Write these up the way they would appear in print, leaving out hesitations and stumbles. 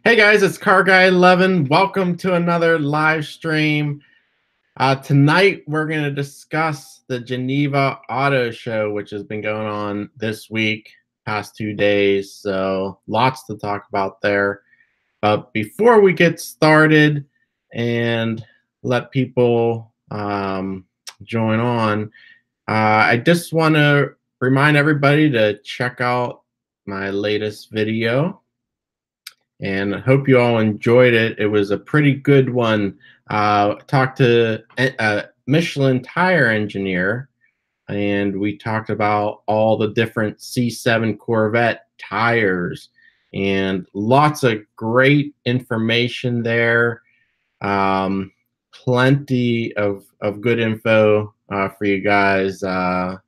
Hey guys, it's CarGuy11. Welcome to another live stream. Tonight we're going to discuss the Geneva Auto Show, which has been going on this week, past 2 days. So lots to talk about there. But before we get started and let people join on, I just want to remind everybody to check out my latest video. And I hope you all enjoyed it. It was a pretty good one. Talked to a Michelin tire engineer, and we talked about all the different C7 Corvette tires, and lots of great information there. Plenty of good info for you guys to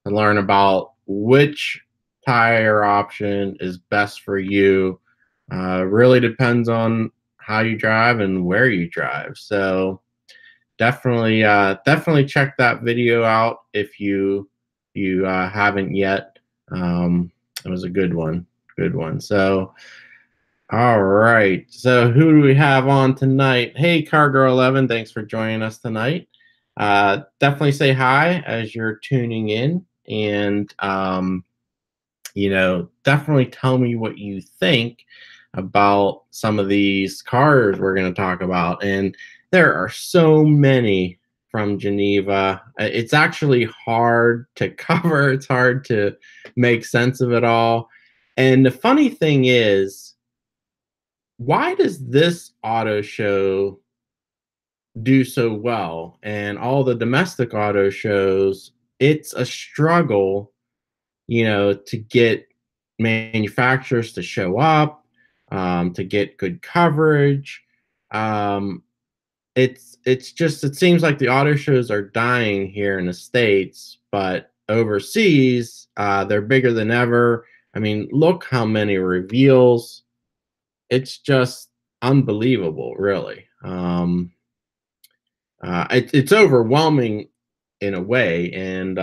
learn about which tire option is best for you. Really depends on how you drive and where you drive. So definitely check that video out if you haven't yet. It was a good one. So all right. So who do we have on tonight? Hey, CarGuy11, thanks for joining us tonight. Definitely say hi as you're tuning in, and definitely tell me what you think about some of these cars we're going to talk about. And there are so many from Geneva. It's actually hard to cover. It's hard to make sense of it all. And the funny thing is, why does this auto show do so well? And all the domestic auto shows, it's a struggle, to get manufacturers to show up, to get good coverage. It seems like the auto shows are dying here in the States, but overseas, they're bigger than ever. I mean, look how many reveals. It's just unbelievable, really. It's overwhelming in a way, and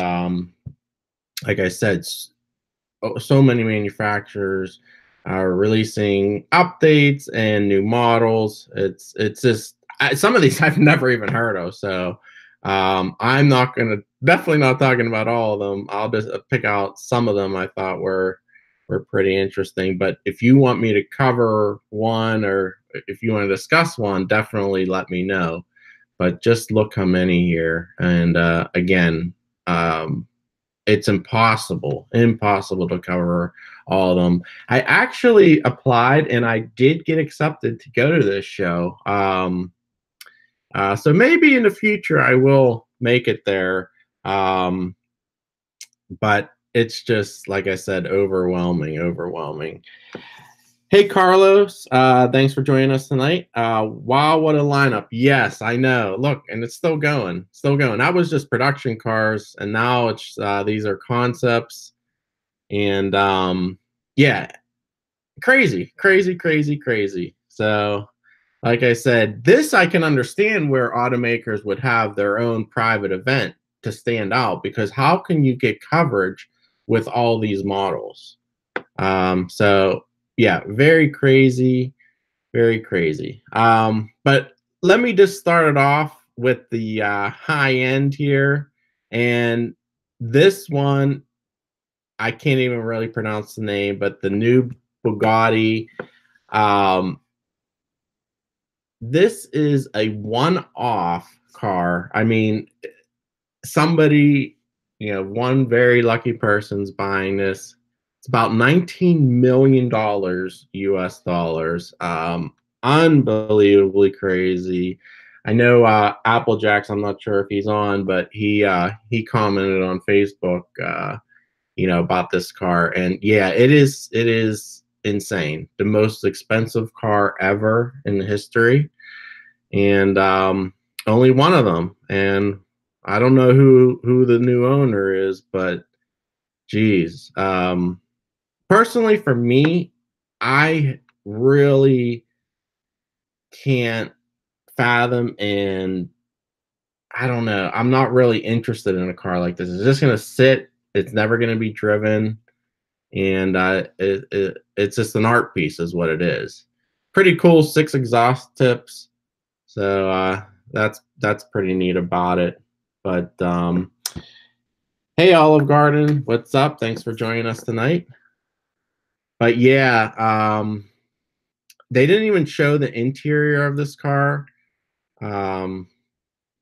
like I said, so many manufacturers are releasing updates and new models. It's just some of these I've never even heard of. So I'm definitely not talking about all of them. I'll just pick out some of them I thought were pretty interesting. But if you want me to cover one, or if you want to discuss one, definitely let me know. But just look how many here. And again, it's impossible to cover all of them. I actually applied and I did get accepted to go to this show. So maybe in the future I will make it there. But it's just, like I said, overwhelming. Hey, Carlos, thanks for joining us tonight. Wow, what a lineup. Yes, I know. Look, and it's still going. That was just production cars, and now it's these are concepts. And yeah, crazy. So, like I said, this I can understand where automakers would have their own private event to stand out, because how can you get coverage with all these models? So yeah, very crazy. But let me just start it off with the high end here. And this one, I can't even really pronounce the name, but the new Bugatti. This is a one-off car. I mean, somebody, one very lucky person's buying this. It's about $19 million US dollars. Unbelievably crazy. I know Applejack's, I'm not sure if he's on, but he commented on Facebook, about this car. And yeah, it is insane. The most expensive car ever in history. And only one of them. And I don't know who the new owner is, but geez. Personally, for me, I really can't fathom, and I don't know. I'm not really interested in a car like this. It's just going to sit. It's never going to be driven. And it's just an art piece is what it is. pretty cool, 6 exhaust tips. So that's pretty neat about it. But hey, Olive Garden, what's up? Thanks for joining us tonight. But yeah, they didn't even show the interior of this car. And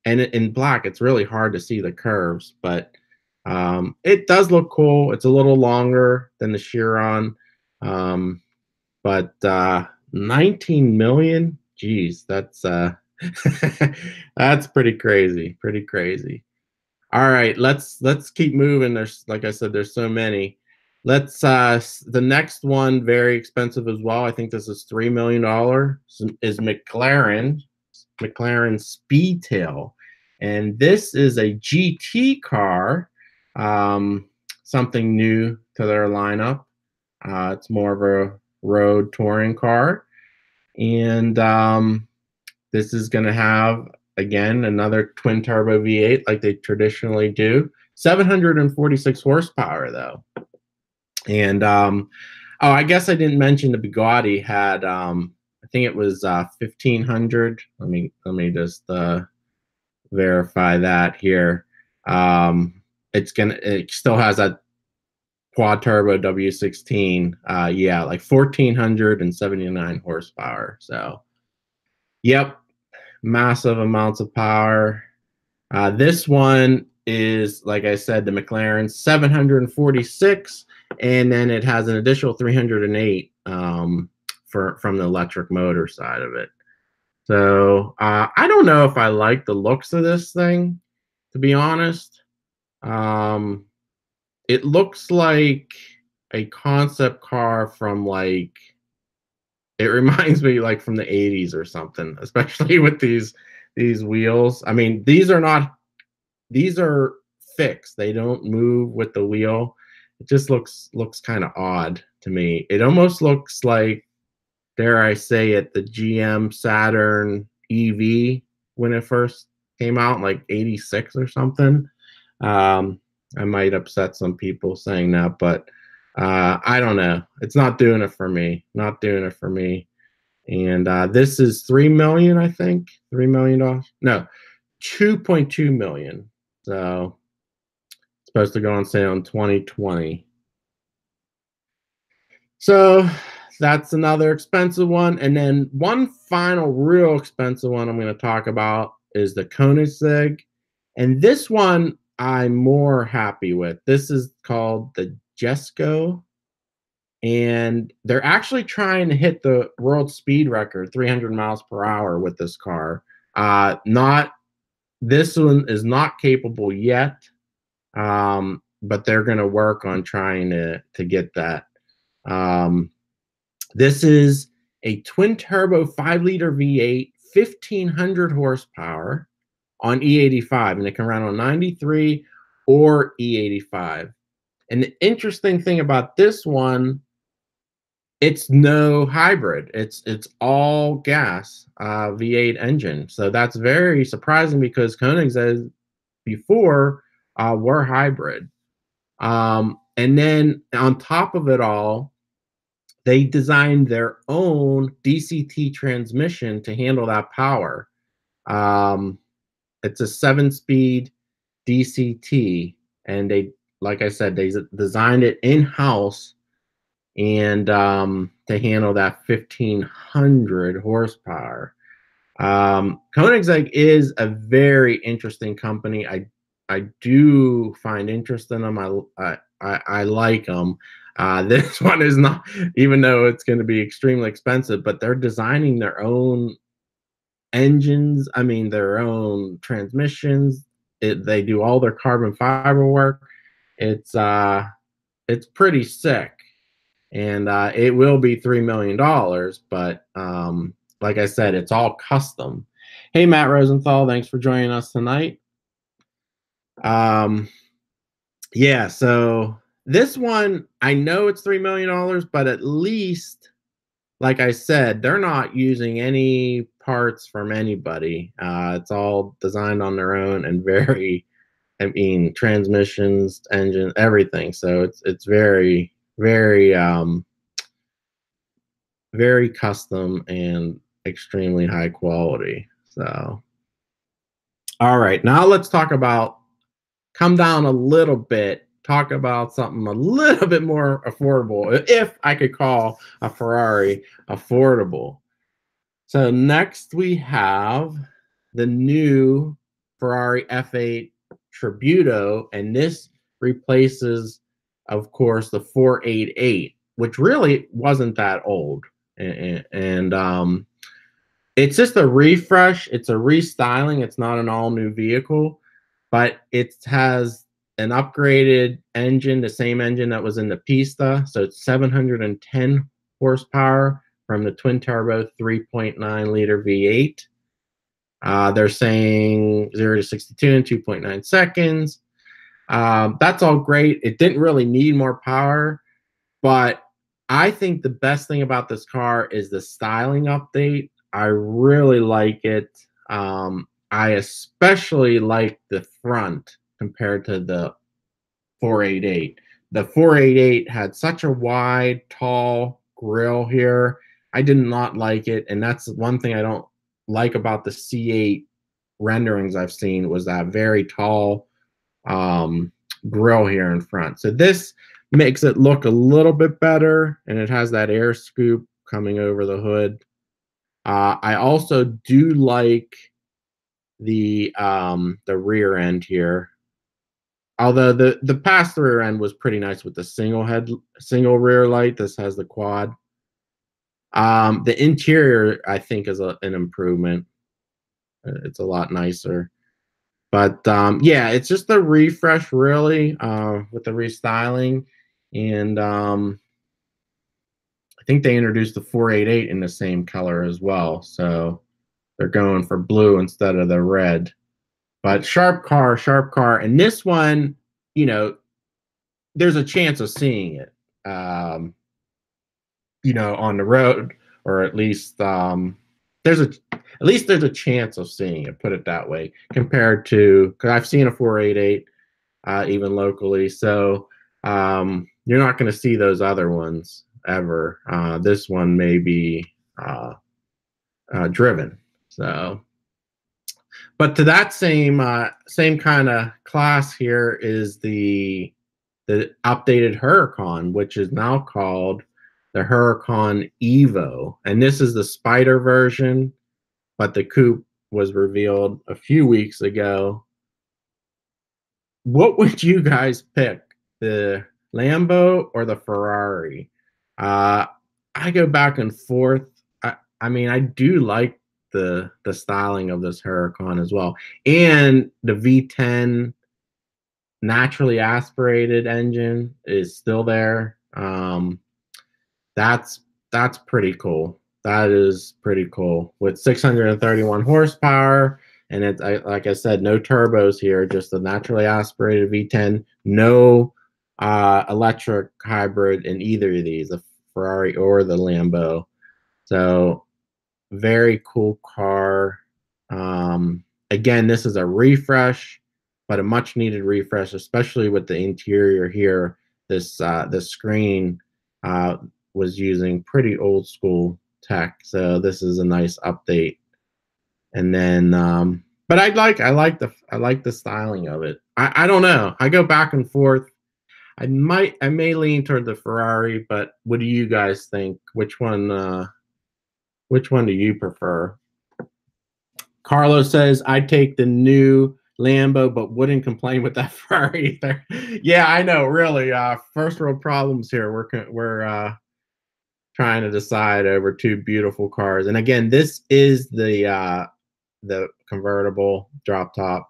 in black, it's really hard to see the curves, but it does look cool. It's a little longer than the Chiron, but 19 million. Geez, that's that's pretty crazy. Pretty crazy. All right, let's keep moving. There's, like I said, there's so many. Let's the next one, very expensive as well. I think this is $3 million. Is McLaren Speedtail, and this is a GT car, something new to their lineup. It's more of a road touring car, and this is going to have, again, another twin turbo V8 like they traditionally do. 746 horsepower though. And oh, I guess I didn't mention the Bugatti had I think it was 1500. Let me just verify that here. It still has that quad turbo W16. Yeah, like 1479 horsepower. So yep, massive amounts of power. This one is, like I said, the McLaren 746, and then it has an additional 308 from the electric motor side of it. So I don't know if I like the looks of this thing, to be honest. It looks like a concept car from, like, it reminds me like from the 80s or something, especially with these wheels. I mean, these are fixed. They don't move with the wheel. It just looks kind of odd to me. It almost looks like, dare I say it, the GM Saturn EV when it first came out, like 86 or something. I might upset some people saying that, but I don't know. It's not doing it for me. Not doing it for me. And this is $3 million, I think. $3 million. No, 2.2 million. So it's supposed to go on sale in 2020. So that's another expensive one. And then one final real expensive one I'm going to talk about is the Koenigsegg. And this one I'm more happy with. This is called the Jesco. And they're actually trying to hit the world speed record, 300 miles per hour with this car. This one is not capable yet, but they're going to work on trying to get that. This is a twin turbo 5-liter V8, 1500 horsepower on E85, and it can run on 93 or E85. And the interesting thing about this one, it's no hybrid. It's all gas V8 engine. So that's very surprising because Koenigsegg before were hybrid. And then on top of it all, they designed their own DCT transmission to handle that power. It's a 7-speed DCT, and they, like I said, they designed it in-house and to handle that 1500 horsepower. Koenigsegg is a very interesting company. I do find interest in them. I like them. This one is not, even though it's going to be extremely expensive, but they're designing their own engines. I mean, their own transmissions. They do all their carbon fiber work. It's pretty sick. And it will be $3 million, but like I said, it's all custom. Hey, Matt Rosenthal, thanks for joining us tonight. Yeah, so this one, I know it's $3 million, but at least, like I said, they're not using any parts from anybody. It's all designed on their own and very, I mean, transmissions, engine, everything. So it's very, very very custom and extremely high quality. So, all right, now let's talk about, come down a little bit, talk about something a little bit more affordable, if I could call a Ferrari affordable. So next we have the new Ferrari F8 Tributo, and this replaces, of course, the 488, which really wasn't that old. And it's just a refresh. It's a restyling. It's not an all-new vehicle, but it has an upgraded engine, the same engine that was in the Pista. So it's 710 horsepower from the twin-turbo 3.9-liter V8. They're saying 0 to 62 in 2.9 seconds. That's all great. It didn't really need more power, but I think the best thing about this car is the styling update. I really like it. I especially like the front compared to the 488. The 488 had such a wide, tall grille here. I did not like it, and that's one thing I don't like about the C8 renderings I've seen, was that very tall grill here in front. So this makes it look a little bit better, and it has that air scoop coming over the hood. I also do like the rear end here. Although the past rear end was pretty nice with the single rear light. This has the quad. The interior, I think, is an improvement. It's a lot nicer. But yeah, it's just a refresh, really, with the restyling. And I think they introduced the 488 in the same color as well. So they're going for blue instead of the red. But sharp car, sharp car. And this one, you know, there's a chance of seeing it, you know, on the road, or at least there's a chance of seeing it, put it that way, compared to, because I've seen a 488 even locally. So you're not going to see those other ones ever. This one may be driven. So, but to that same kind of class here is the updated Huracan, which is now called the Huracan Evo, and this is the Spider version, but the coupe was revealed a few weeks ago. What would you guys pick, the Lambo or the Ferrari? I go back and forth. I mean, I do like the styling of this Huracan as well, and the V10 naturally aspirated engine is still there. That's pretty cool. That is pretty cool, with 631 horsepower. And it's, like I said, no turbos here, just a naturally aspirated V10. No electric hybrid in either of these, the Ferrari or the Lambo. So very cool car. Again, this is a refresh, but a much needed refresh, especially with the interior here. This screen was using pretty old school tech, so this is a nice update. And then but I like the styling of it. I don't know, I go back and forth. I may lean toward the Ferrari, but what do you guys think? Which one do you prefer? Carlos says, I'd take the new Lambo, but wouldn't complain with that Ferrari either. Yeah, I know, really. First world problems here. We're trying to decide over two beautiful cars. And again, this is the convertible drop top.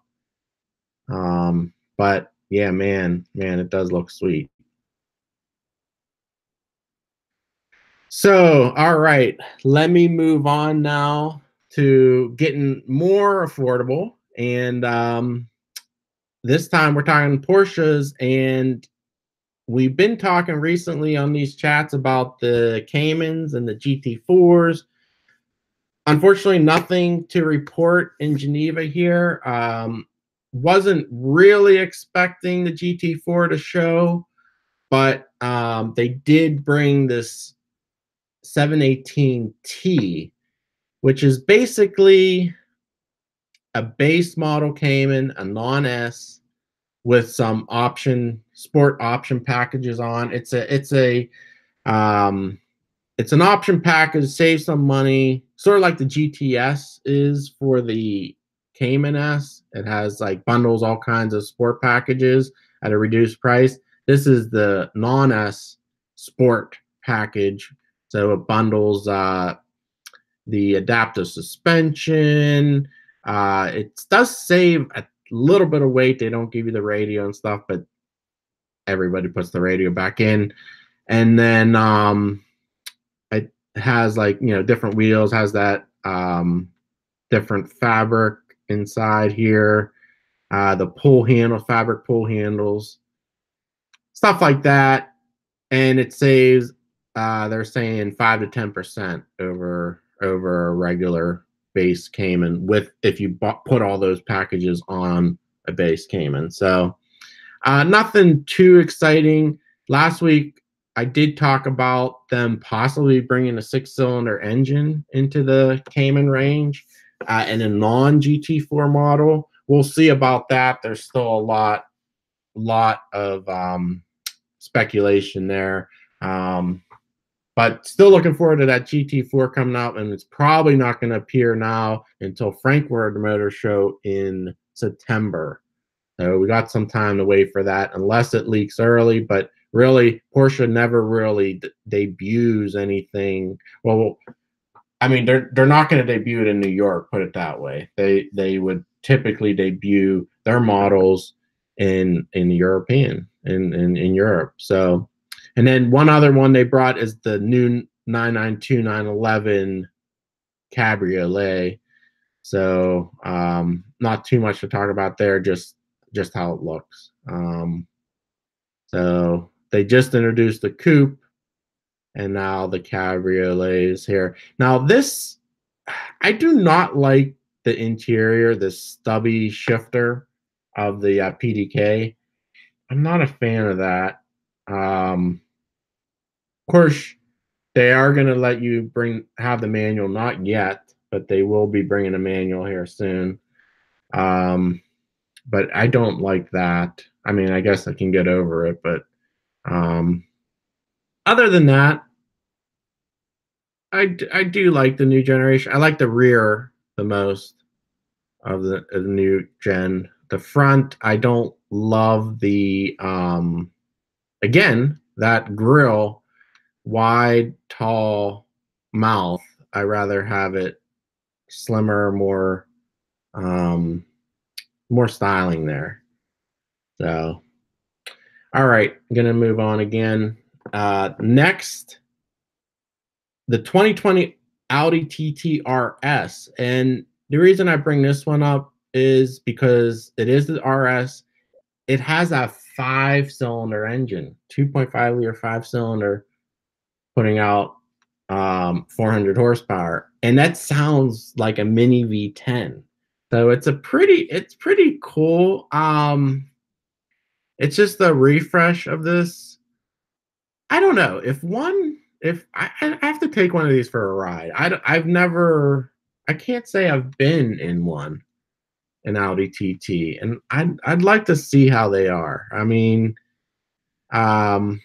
But yeah, man, it does look sweet. So, all right, let me move on now to getting more affordable. And this time we're talking Porsches, and we've been talking recently on these chats about the Caymans and the GT4s. Unfortunately, nothing to report in Geneva here. Wasn't really expecting the GT4 to show, but they did bring this 718T, which is basically a base model Cayman, a non-S, with some sport option packages on. It's an option package, save some money, sort of like the GTS is for the Cayman S. It has like bundles all kinds of sport packages at a reduced price. This is the non-S sport package, so it bundles the adaptive suspension. It does save a little bit of weight. They don't give you the radio and stuff, but everybody puts the radio back in. And then it has, like, different wheels, has that different fabric inside here, the fabric pull handles, stuff like that. And it saves, they're saying 5 to 10% over a regular base Cayman, if you put all those packages on a base Cayman. So nothing too exciting. Last week I did talk about them possibly bringing a 6-cylinder engine into the Cayman range and a non-GT4 model. We'll see about that. There's still a lot of speculation there. But still looking forward to that GT4 coming out, and it's probably not going to appear now until Frankfurt Motor Show in September. So we got some time to wait for that, unless it leaks early. But really, Porsche never really debuts anything. Well, I mean, they're not going to debut it in New York, put it that way. They would typically debut their models in European in Europe. So. And then one other one they brought is the new 992 911 Cabriolet. So not too much to talk about there, just how it looks. So they just introduced the coupe, and now the Cabriolet is here. Now this, I do not like the interior, this stubby shifter of the PDK. I'm not a fan of that. Of course, they are going to let you have the manual, not yet, but they will be bringing a manual here soon. But I don't like that. I mean, I guess I can get over it, but other than that, I do like the new generation. I like the rear the most of the new gen. The front, I don't love the again, that grille, wide, tall mouth. I rather have it slimmer, more styling there. So, all right, I'm gonna move on again. Next, the 2020 Audi TT RS, and the reason I bring this one up is because it is the RS. It has a 5-cylinder engine, 2.5-liter 5-cylinder, putting out 400 horsepower, and that sounds like a mini V10. So it's pretty cool. It's just a refresh of this. I don't know if I have to take one of these for a ride. I can't say I've been in one, an Audi TT, and I'd like to see how they are. I mean, the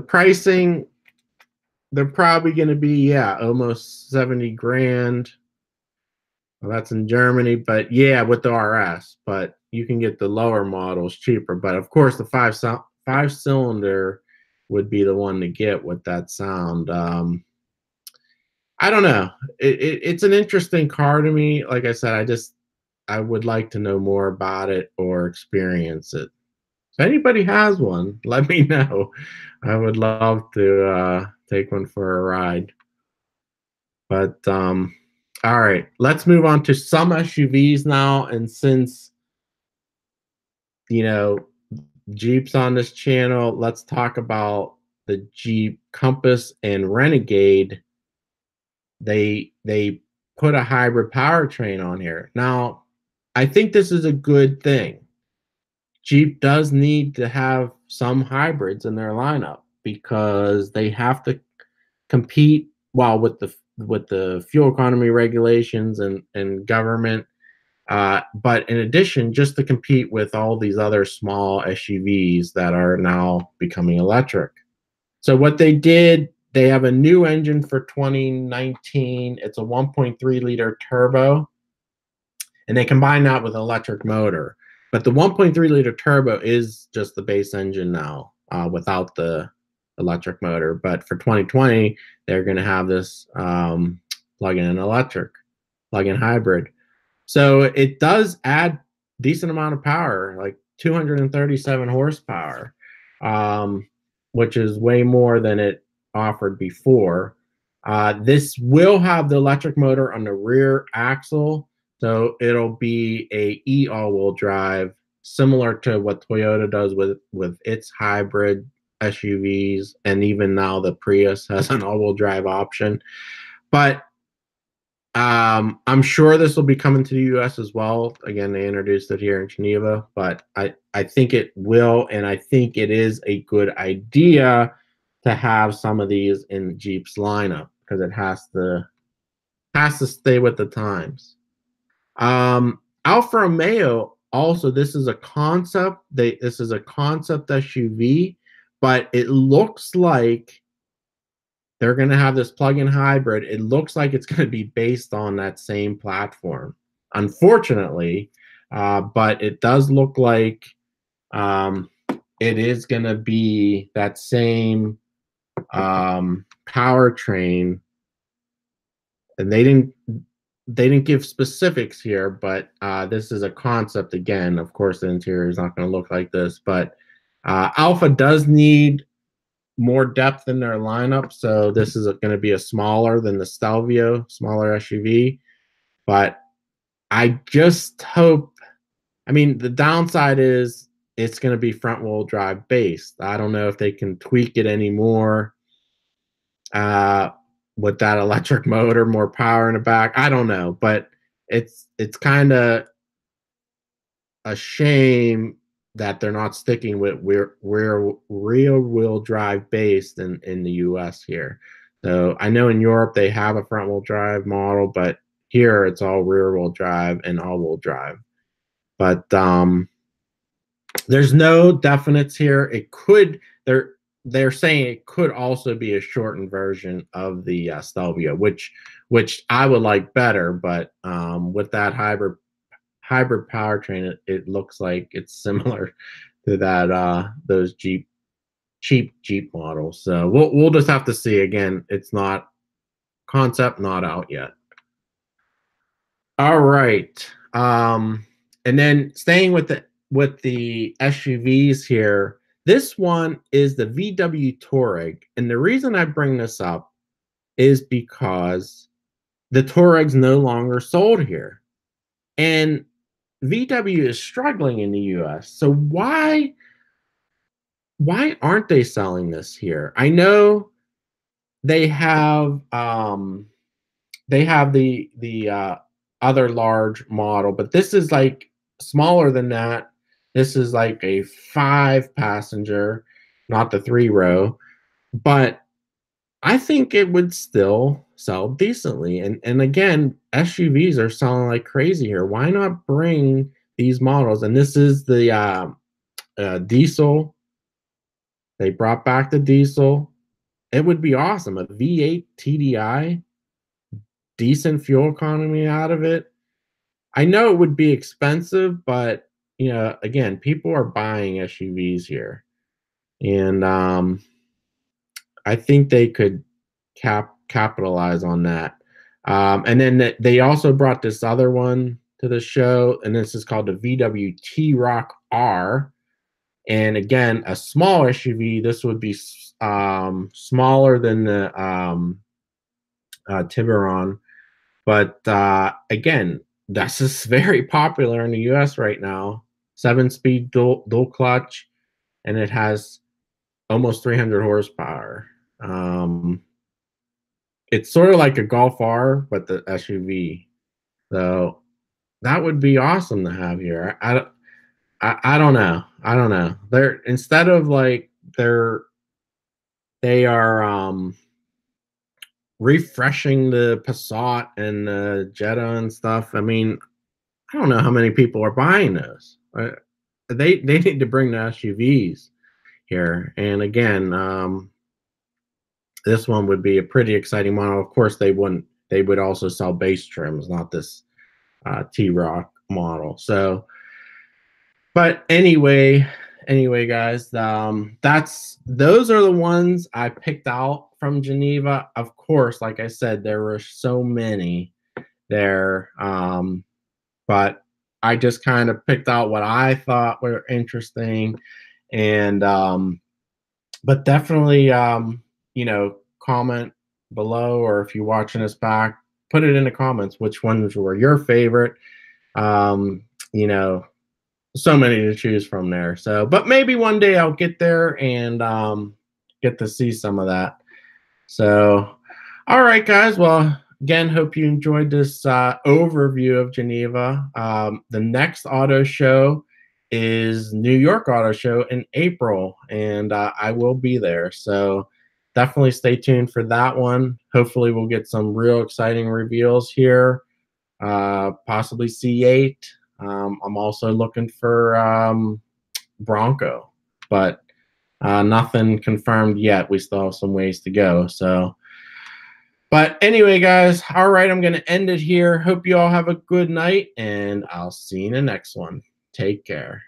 pricing, they're probably going to be, almost 70 grand. Well, that's in Germany, but with the RS, but you can get the lower models cheaper. But of course, the 5-cylinder would be the one to get with that sound. I don't know. It's an interesting car to me. Like I said, I would like to know more about it or experience it. If anybody has one, let me know. I would love to take one for a ride. But all right, let's move on to some SUVs now. And since Jeep's on this channel, let's talk about the Jeep Compass and Renegade. They put a hybrid powertrain on here. Now, I think this is a good thing. Jeep does need to have some hybrids in their lineup because they have to compete well with the fuel economy regulations and government. But in addition, just to compete with all these other small SUVs that are now becoming electric. So what they did, they have a new engine for 2019. It's a 1.3 liter turbo, and they combine that with an electric motor. But the 1.3 liter turbo is just the base engine now, without the electric motor. But for 2020, they're going to have this plug-in electric, plug-in hybrid. So it does add decent amount of power, like 237 horsepower, which is way more than it offered before. This will have the electric motor on the rear axle, so it'll be a all-wheel drive, similar to what Toyota does with its hybrid SUVs, and even now the Prius has an all-wheel drive option. But I'm sure this will be coming to the U.S. as well. Again, they introduced it here in Geneva, but I think it will, and I think it is a good idea to have some of these in Jeep's lineup because it has to stay with the times. Alfa Romeo also, this is a concept. This is a concept SUV, but it looks like they're going to have this plug-in hybrid. It looks like it's going to be based on that same platform, unfortunately, but it does look like it is going to be that same powertrain. And they didn't give specifics here, but this is a concept again. Of course, the interior is not going to look like this, but Alfa does need more depth in their lineup, so this is going to be a smaller than the Stelvio, smaller SUV. But I just hope, I mean, the downside is it's going to be front wheel drive based. I don't know if they can tweak it anymore with that electric motor, more power in the back. I don't know, but it's kind of a shame that they're not sticking with rear wheel drive based in the US here. So I know in Europe they have a front wheel drive model, but here it's all rear wheel drive and all wheel drive. But there's no definites here. It could, they're saying it could also be a shortened version of the Stelvio, which I would like better, but with that hybrid powertrain, it looks like it's similar to that those cheap Jeep models. So we'll just have to see. Again, it's not concept, not out yet. All right, and then staying with the SUVs here, this one is the VW Touareg, and the reason I bring this up is because the Touareg's no longer sold here, and VW is struggling in the US. So why aren't they selling this here? I know they have the other large model, but this is like smaller than that. This is like a 5-passenger, not the 3-row, but I think it would still sell decently. And again, SUVs are selling like crazy here. Why not bring these models? And this is the diesel. They brought back the diesel. It would be awesome. A V8 TDI, decent fuel economy out of it. I know it would be expensive, but you know, again, people are buying SUVs here, and I think they could capitalize on that. And then they also brought this other one to the show, and this is called the VW TRoc R. And again, a small SUV. This would be smaller than the Tiburon, but again, this is very popular in the US right now. 7-speed dual clutch, and it has almost 300 horsepower. It's sort of like a Golf R, but the SUV. So that would be awesome to have here. I don't know. I don't know. They're, instead of like they are refreshing the Passat and the Jetta and stuff. I mean, I don't know how many people are buying those. They need to bring the SUVs here. And again, this one would be a pretty exciting model. Of course, they wouldn't. They would also sell base trims, not this TRoc model. So, but anyway, guys, those are the ones I picked out from Geneva. Of course, like I said, there were so many there, but I just kind of picked out what I thought were interesting, and but definitely, you know, comment below, or if you're watching us back, put it in the comments which ones were your favorite. You know, so many to choose from there. So, but maybe one day I'll get there and get to see some of that. So, all right, guys. Well, again, hope you enjoyed this overview of Geneva. The next auto show is New York Auto Show in April, and I will be there. So definitely stay tuned for that one. Hopefully we'll get some real exciting reveals here, possibly C8. I'm also looking for Bronco, but nothing confirmed yet. We still have some ways to go. So, but anyway, guys, all right, I'm going to end it here. Hope you all have a good night, and I'll see you in the next one. Take care.